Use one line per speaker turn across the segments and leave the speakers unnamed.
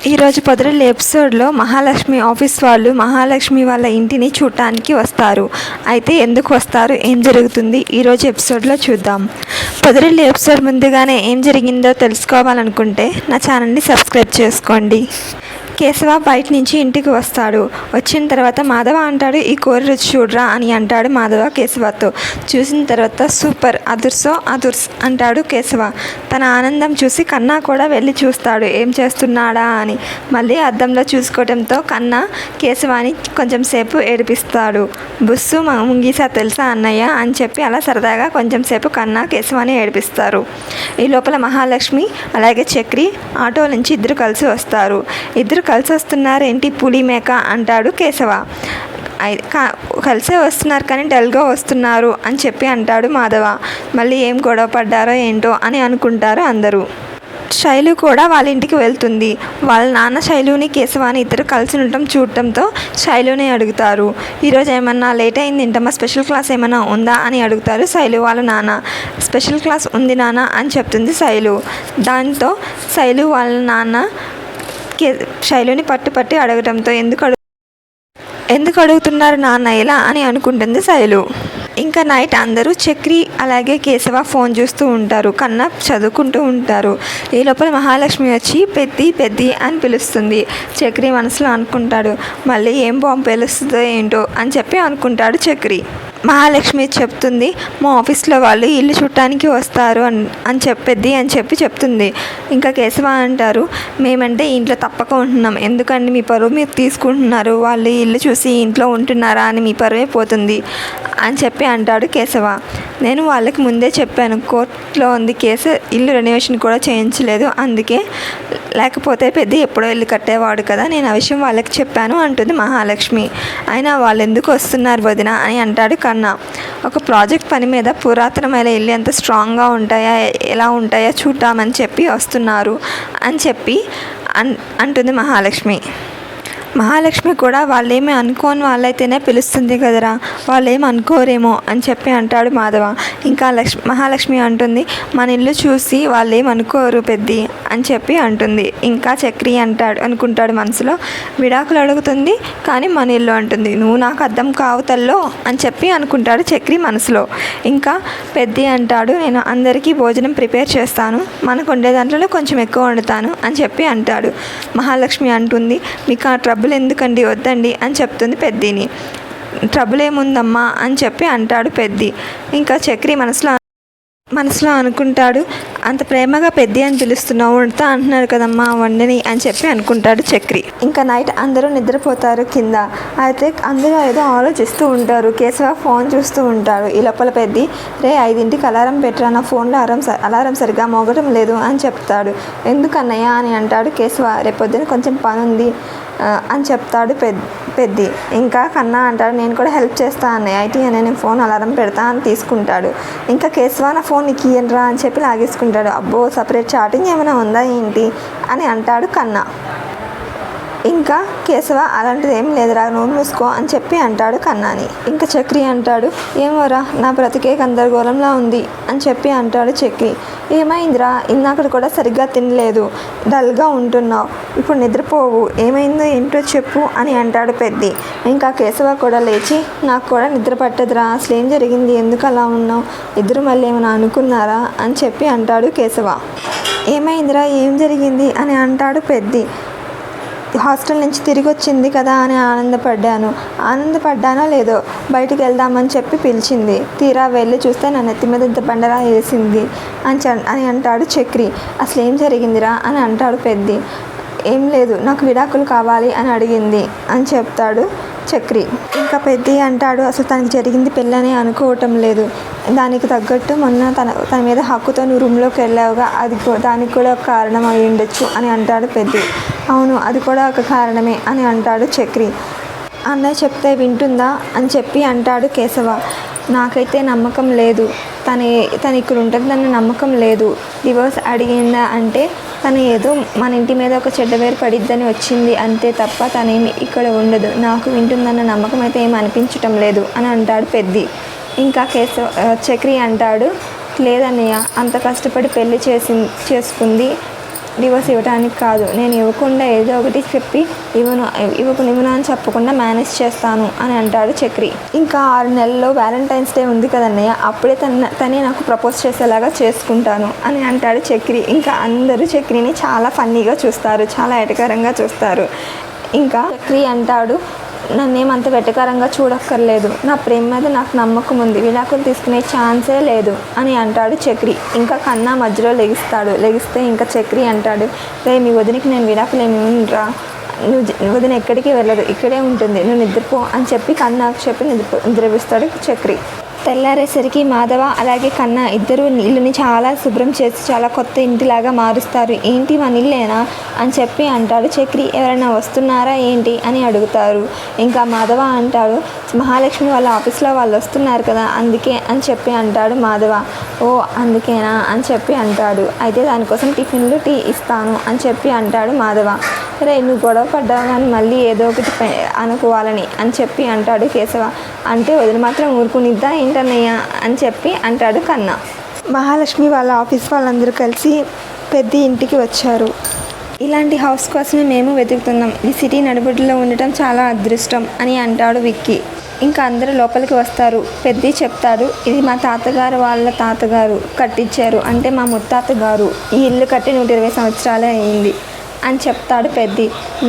ఈరోజు పొదరిల్లు ఎపిసోడ్లో మహాలక్ష్మి ఆఫీస్ వాళ్ళు మహాలక్ష్మి వాళ్ళ ఇంటిని చూడటానికి వస్తారు. అయితే ఎందుకు వస్తారు, ఏం జరుగుతుంది ఈరోజు ఎపిసోడ్లో చూద్దాం. పొదరిల్లు ఎపిసోడ్ ముందుగానే ఏం జరిగిందో తెలుసుకోవాలనుకుంటే నా ఛానల్ని సబ్స్క్రైబ్ చేసుకోండి. కేశవ బయట నుంచి ఇంటికి వస్తాడు. వచ్చిన తర్వాత మాధవ అంటాడు, ఈ కూర రుచి చూడరా అని అంటాడు మాధవ కేశవతో. చూసిన తర్వాత సూపర్, అదుర్స్ అంటాడు కేశవ. తన ఆనందం చూసి కన్నా కూడా వెళ్ళి చూస్తాడు ఏం చేస్తున్నాడా అని. మళ్ళీ అద్దంలో చూసుకోవడంతో కన్నా కేశవాని కొంచెం సేపు ఏడిపిస్తాడు. బుస్సు ముంగీసా తెలుసా అన్నయ్య అని చెప్పి అలా సరదాగా కొంచెం సేపు కన్నా కేశవాని ఏడిపిస్తారు. ఈ లోపల మహాలక్ష్మి అలాగే చక్రి ఆటో నుంచి ఇద్దరు కలిసి వస్తారు. ఇద్దరు కలిసి వస్తున్నారేంటి పులి మేక అంటాడు కేశవ. కలిసే వస్తున్నారు కానీ డల్గా వస్తున్నారు అని చెప్పి అంటాడు మాధవ. మళ్ళీ ఏం గొడవ పడ్డారో ఏంటో అని అనుకుంటారు అందరూ. శైలు కూడా వాళ్ళ ఇంటికి వెళ్తుంది. వాళ్ళ నాన్న శైలుని కేశవాని ఇద్దరు కలిసి ఉండటం చూడటంతో శైలుని అడుగుతారు, ఈరోజు ఏమన్నా లేట్ అయింది ఏంటమ్మా, స్పెషల్ క్లాస్ ఏమైనా ఉందా అని అడుగుతారు శైలు వాళ్ళ నాన్న. స్పెషల్ క్లాస్ ఉంది నాన్న అని చెప్తుంది శైలు. దాంతో శైలు వాళ్ళ నాన్న శైలుని పట్టి అడగడంతో ఎందుకు అడుగుతున్నారు నాన్న ఇలా అని అనుకుంటుంది శైలు. ఇంకా నైట్ అందరూ చక్రి అలాగే కేశవ ఫోన్ చూస్తూ ఉంటారు. కన్నా చదువుకుంటూ ఉంటారు. ఈ లోపల మహాలక్ష్మి వచ్చి పెద్ది అని పిలుస్తుంది. చక్రి మనసులో అనుకుంటాడు, మళ్ళీ ఏం బాంబు పేలుస్తుందో ఏంటో అని చెప్పి అనుకుంటాడు చక్రి. మహాలక్ష్మి చెప్తుంది, మా ఆఫీస్లో వాళ్ళు ఇల్లు చుట్టానికి వస్తారు అని చెప్పి చెప్తుంది. ఇంకా కేశవ అంటారు, మేమంటే ఇంట్లో తప్పక ఉంటున్నాం, ఎందుకండి మీ పరువు మీరు తీసుకుంటున్నారు, వాళ్ళు ఇల్లు చూసి ఇంట్లో ఉంటున్నారా అని మీ పరువే పోతుంది అని చెప్పి అంటాడు కేశవ. నేను వాళ్ళకి ముందే చెప్పాను, కోర్టులో ఉంది కేసు, ఇల్లు రెనోవేషన్ కూడా చేయించలేదు, అందుకే లేకపోతే పెద్ద ఎప్పుడో ఇల్లు కట్టేవాడు కదా, నేను ఆ విషయం వాళ్ళకి చెప్పాను అంటుంది మహాలక్ష్మి. అయినా వాళ్ళు ఎందుకు వస్తున్నారు వదిన అని అంటాడు కన్నా. ఒక ప్రాజెక్ట్ పని మీద పురాతనమైన ఇల్లు ఎంత స్ట్రాంగ్గా ఉంటాయా ఎలా ఉంటాయో చూద్దామని చెప్పి వస్తున్నారు అని చెప్పి అంటుంది మహాలక్ష్మి. మహాలక్ష్మి కూడా వాళ్ళేమీ అనుకోని వాళ్ళైతేనే పిలుస్తుంది కదరా, వాళ్ళేమి అనుకోరేమో అని చెప్పి అంటాడు మాధవ. ఇంకా మహాలక్ష్మి అంటుంది, మన ఇల్లు చూసి వాళ్ళేమి అనుకోరు పెద్ది అని చెప్పి అంటుంది. ఇంకా చక్రి అనుకుంటాడు మనసులో, విడాకులు అడుగుతుంది కానీ మన ఇల్లు అంటుంది, నువ్వు నాకు అర్థం కావు తల్లో అని చెప్పి అనుకుంటాడు చక్రి మనసులో. ఇంకా పెద్ది అంటాడు, నేను అందరికీ భోజనం ప్రిపేర్ చేస్తాను, మనకు వండే దాంట్లో కొంచెం ఎక్కువ వండుతాను అని చెప్పి అంటాడు. మహాలక్ష్మి అంటుంది, మీకు ఆ ట్రబుల్ ఎందుకండి, వద్దండి అని చెప్తుంది పెద్దిని. ట్రబుల్ ఏముందమ్మా అని చెప్పి అంటాడు పెద్ది. ఇంకా చక్రి మనసులో అనుకుంటాడు, అంత ప్రేమగా పెద్ది అని పిలుస్తున్నావు, వండుతా అంటున్నారు కదమ్మా వండని అని చెప్పి అనుకుంటాడు చక్రి. ఇంకా నైట్ అందరూ నిద్రపోతారు కింద. అయితే అందరూ ఏదో ఆలోచిస్తూ ఉంటారు. కేశవ ఫోన్ చూస్తూ ఉంటాడు. ఈ లోపల పెద్ది, రే 5ంటికి అలారం పెట్టరా, నా ఫోన్లో అలారం సరిగా మోగడం లేదు అని చెప్తాడు. ఎందుకన్నయ్య అని అంటాడు కేశవ, రేపొద్దున కొంచెం పని ఉంది అని చెప్తాడు పెద్ది. ఇంకా కన్నా అంటాడు, నేను కూడా హెల్ప్ చేస్తా అన్నయ్య, అయితే నేను ఫోన్ అలారం పెడతా అని తీసుకుంటాడు. ఇంకా కేశవ నా ఫోన్ నీకు ఇయ్యనరా అని చెప్పి లాగేసుకుంటాడు. అబ్బో సపరేట్ చాటింగ్ ఏమైనా ఉందా ఏంటి అని అంటాడు కన్నా. ఇంకా కేశవ అలాంటిది ఏం లేదురా, నోరు మూసుకో అని చెప్పి అంటాడు కన్నాని. ఇంకా చక్రి అంటాడు, ఏమోరా నా బ్రతికే గందరగోళంలా ఉంది అని చెప్పి అంటాడు చక్రి. ఏమైందిరా, ఇందాక కూడా సరిగ్గా తినలేదు, డల్గా ఉంటున్నావు, ఇప్పుడు నిద్రపోవు, ఏమైందో ఏంటో చెప్పు అని అంటాడు పెద్ది. ఇంకా కేశవ కూడా లేచి, నాకు కూడా నిద్ర పట్టదురా, అసలు ఏం జరిగింది, ఎందుకు అలా ఉన్నావు, ఇద్దరు మళ్ళీ ఏమైనా అనుకున్నారా అని చెప్పి అంటాడు కేశవ. ఏమైందిరా, ఏం జరిగింది అని అంటాడు పెద్ది. హాస్టల్ నుంచి తిరిగి వచ్చింది కదా అని ఆనందపడ్డానో లేదో, బయటికి వెళ్దామని చెప్పి పిలిచింది, తీరా వెళ్ళి చూస్తే నా నెత్తి మీద ఇంత బండరా వేసింది అని అంటాడు చక్రి. అసలు ఏం జరిగిందిరా అని అంటాడు పెద్ది. ఏం లేదు, నాకు విడాకులు కావాలి అని అడిగింది అని చెప్తాడు చక్రి. ఇంకా పెద్ది అంటాడు, అసలు తనకి జరిగింది పెళ్ళని అనుకోవటం లేదు, దానికి తగ్గట్టు మొన్న తన మీద హక్కుతో నువ్వు రూమ్లోకి వెళ్ళావుగా, దానికి కూడా ఒక కారణం అయి ఉండొచ్చు అని అంటాడు పెద్ది. అవును, అది కూడా ఒక కారణమే అని అంటాడు చక్రి. అన్నయ్య చెప్తే వింటుందా అని చెప్పి అంటాడు కేశవ. నాకైతే నమ్మకం లేదు, తను ఇక్కడ ఉంటుందన్న నమ్మకం లేదు, డివోర్స్ అడిగిందా అంటే తను ఏదో మన ఇంటి మీద ఒక చెడ్డ పేరు పడిద్దని వచ్చింది అంతే తప్ప తనేమి ఇక్కడ ఉండదు, నాకు వింటుందన్న నమ్మకం అయితే ఏమి అనిపించటం లేదు అని అంటాడు పెద్ది. ఇంకా చక్రి అంటాడు, లేదన్నయ్య అంత కష్టపడి పెళ్లి చేసుకుంది, డివోర్స్ ఇవ్వడానికి కాదు, నేను ఇవ్వకుండా ఏదో ఒకటి చెప్పి ఇవ్వను అని చెప్పకుండా మేనేజ్ చేస్తాను అని అంటాడు చక్రి. ఇంకా 6 నెలల్లో వ్యాలంటైన్స్ డే ఉంది కదన్నయ్య, అప్పుడే తనే నాకు ప్రపోజ్ చేసేలాగా చేసుకుంటాను అని అంటాడు చక్రి. ఇంకా అందరూ చక్రిని చాలా ఫన్నీగా చూస్తారు, చాలా ఎటకారంగా చూస్తారు. ఇంకా చక్రి అంటాడు, నన్నేమంత వెటకారంగా చూడక్కర్లేదు, నా ప్రేమ మీద నాకు నమ్మకం ఉంది, విడాకులు తీసుకునే ఛాన్సే లేదు అని అంటాడు చక్రి. ఇంకా కన్నా మధ్యలో లెగిస్తే ఇంకా చక్రి అంటాడు, మీ వదినికి నేను విడాకులు ఏమి రా, వదిన ఎక్కడికి వెళ్ళదు, ఇక్కడే ఉంటుంది, నువ్వు నిద్రపో అని చెప్పి కన్నాకు చెప్పి నిద్రపిస్తాడు చక్రి. తెల్లారేసరికి మాధవ అలాగే కన్నా ఇద్దరు ఇల్లుని చాలా శుభ్రం చేసి చాలా కొత్త ఇంటిలాగా మారుస్తారు. ఏంటి మన ఇల్లేనా అని చెప్పి అంటాడు చక్రి. ఎవరైనా వస్తున్నారా ఏంటి అని అడుగుతారు. ఇంకా మాధవ అంటాడు, మహాలక్ష్మి వాళ్ళ ఆఫీస్లో వాళ్ళు వస్తున్నారు కదా అందుకే అని చెప్పి అంటాడు మాధవ. ఓ అందుకేనా అని చెప్పి అంటాడు. అయితే దానికోసం టిఫిన్లు టీ ఇస్తాను అని చెప్పి అంటాడు మాధవ. రే నువ్వు గొడవ పడ్డావు కానీ మళ్ళీ ఏదో ఒకటి అనుకోవాలని అని చెప్పి అంటాడు కేశవ. అంటే వదిలి మాత్రం ఊరుకునిద్దా ఏంటన్నయ్య అని చెప్పి అంటాడు కన్నా. మహాలక్ష్మి వాళ్ళ ఆఫీస్ వాళ్ళందరూ కలిసి పెద్ద ఇంటికి వచ్చారు. ఇలాంటి హౌస్ కోసమే మేము వెతుకుతున్నాం, ఈ సిటీ నడిబొడ్డులో ఉండటం చాలా అదృష్టం అని అంటాడు విక్కీ. ఇంకా అందరూ లోపలికి వస్తారు. పెద్ద చెప్తాడు, ఇది మా తాతగారు వాళ్ళ తాతగారు కట్టించారు, అంటే మా ముత్తాత గారు. ఈ ఇల్లు కట్టి 120 సంవత్సరాలే అయింది అని చెప్తాడు పెద్ద.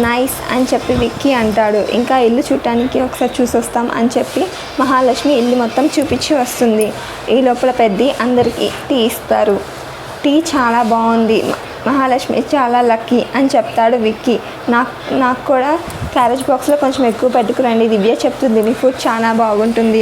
నైస్ అని చెప్పి విక్కీ అంటాడు. ఇంకా ఇల్లు చూడటానికి ఒకసారి చూసొస్తాం అని చెప్పి మహాలక్ష్మి ఇల్లు మొత్తం చూపించి వస్తుంది. ఈ లోపల పెద్ద అందరికీ టీ ఇస్తారు. టీ చాలా బాగుంది, మహాలక్ష్మి చాలా లక్కీ అని చెప్తాడు విక్కీ. నాకు కూడా క్యారేజ్ బాక్స్లో కొంచెం ఎక్కువ పెట్టుకురండి, దివ్య చెప్తుంది మీ ఫుడ్ చాలా బాగుంటుంది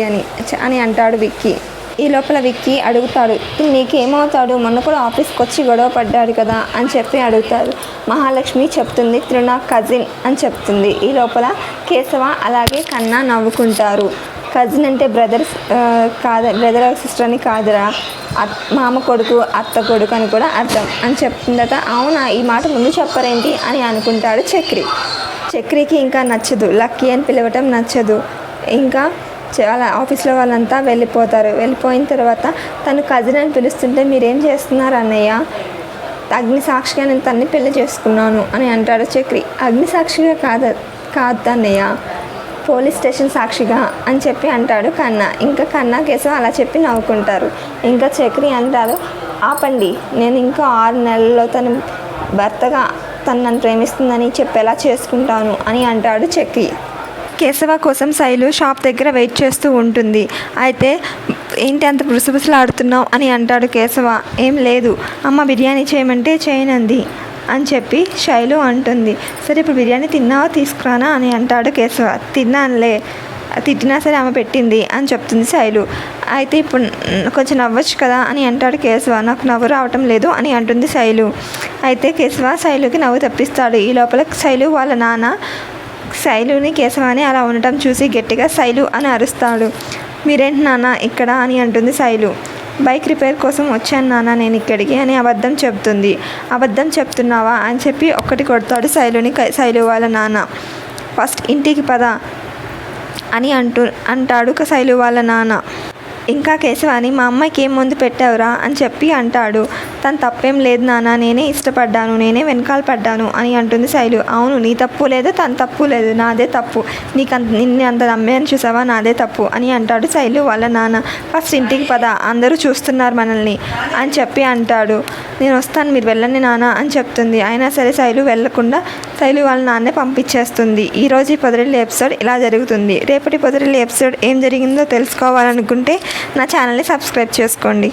అని అంటాడు విక్కీ. ఈ లోపల విక్కీ అడుగుతాడు, నీకేమవుతాడు, మొన్న కూడా ఆఫీస్కి వచ్చి గొడవ పడ్డాడు కదా అని చెప్పి అడుగుతాడు. మహాలక్ష్మి చెప్తుంది, తిను నా కజిన్ అని చెప్తుంది. ఈ లోపల కేశవ అలాగే కన్నా నవ్వుకుంటారు. కజిన్ అంటే బ్రదర్ సిస్టర్ అని కాదురా, మామ కొడుకు అత్త కొడుకు అని కూడా అర్థం అని చెప్తుందట. అవునా, ఈ మాట ముందు చెప్పరేంటి అని అనుకుంటాడు చక్రికి. ఇంకా నచ్చదు, లక్కీ అని పిలవటం నచ్చదు. ఇంకా చాలా ఆఫీస్లో వాళ్ళంతా వెళ్ళిపోయిన తర్వాత తను కజిన్ అని పిలుస్తుంటే మీరేం చేస్తున్నారు అన్నయ్య, అగ్ని సాక్షిగా నేను తన్ని పెళ్లి చేసుకున్నాను అని అంటాడు చక్రి. అగ్ని సాక్షిగా కాదు అన్నయ్య, పోలీస్ స్టేషన్ సాక్షిగా అని చెప్పి అంటాడు కన్నా. ఇంకా కన్నా కేశవ అలా చెప్పి నవ్వుకుంటారు. ఇంకా చక్రి అంటారు, ఆపండి, నేను ఇంకా 6 నెలల్లో తను భర్తగా తను నన్ను ప్రేమిస్తుందని చెప్పేలా చేసుకుంటాను అని అంటాడు చక్రి. కేశవ కోసం శైలు షాప్ దగ్గర వెయిట్ చేస్తూ ఉంటుంది. అయితే ఏంటి అంత బుసబుసలాడుతున్నావు అని అంటాడు కేశవ. ఏం లేదు, అమ్మ బిర్యానీ చేయమంటే చేయనంది అని చెప్పి శైలు అంటుంది. సరే ఇప్పుడు బిర్యానీ తిన్నావా తీసుకురానా అని అంటాడు కేశవ. తిన్నానులే, తిట్టినా సరే ఆమె పెట్టింది అని చెప్తుంది శైలు. అయితే ఇప్పుడు కొంచెం నవ్వచ్చు కదా అని అంటాడు కేశవ. నాకు నవ్వు రావటం లేదు అని అంటుంది శైలు. అయితే కేశవ శైలుకి నవ్వు తప్పిస్తాడు. ఈ లోపల శైలు వాళ్ళ నాన్న శైలుని కేశవాని అలా ఉండటం చూసి గట్టిగా శైలు అని అరుస్తాడు. మీరేంటి నాన్న ఇక్కడ అని అంటుంది శైలు. బైక్ రిపేర్ కోసం వచ్చాను నాన్న నేను ఇక్కడికి అని అబద్ధం చెప్తుంది. అబద్ధం చెప్తున్నావా అని చెప్పి ఒక్కటి కొడతాడు శైలు వాళ్ళ నాన్న. ఫస్ట్ ఇంటికి పద అని అంటాడు శైలు వాళ్ళ నాన్న. ఇంకా కేశవాని మా అమ్మాయికి ఏం ముందు పెట్టావురా అని చెప్పి అంటాడు. తను తప్పేం లేదు నాన్న, నేనే ఇష్టపడ్డాను, నేనే వెనకాల పడ్డాను అని అంటుంది శైలు. అవును, నీ తప్పు లేదు, తన తప్పు లేదు, నాదే తప్పు, నిన్ను అంత నమ్మేని చూసావా, నాదే తప్పు అని అంటాడు శైలు వాళ్ళ నాన్న. ఫస్ట్ ఇంటికి పద, అందరూ చూస్తున్నారు మనల్ని అని చెప్పి అంటాడు. నేను వస్తాను, మీరు వెళ్ళండి నాన్న అని చెప్తుంది. అయినా సరే శైలు వెళ్లకుండా శైలు వాళ్ళ నాన్నే పంపించేస్తుంది. ఈరోజు ఈ పొదరిల్లు ఎపిసోడ్ ఇలా జరుగుతుంది. రేపటి పొదరిల్లు ఎపిసోడ్ ఏం జరిగిందో తెలుసుకోవాలనుకుంటే నా ఛానల్ని సబ్స్క్రైబ్ చేసుకోండి.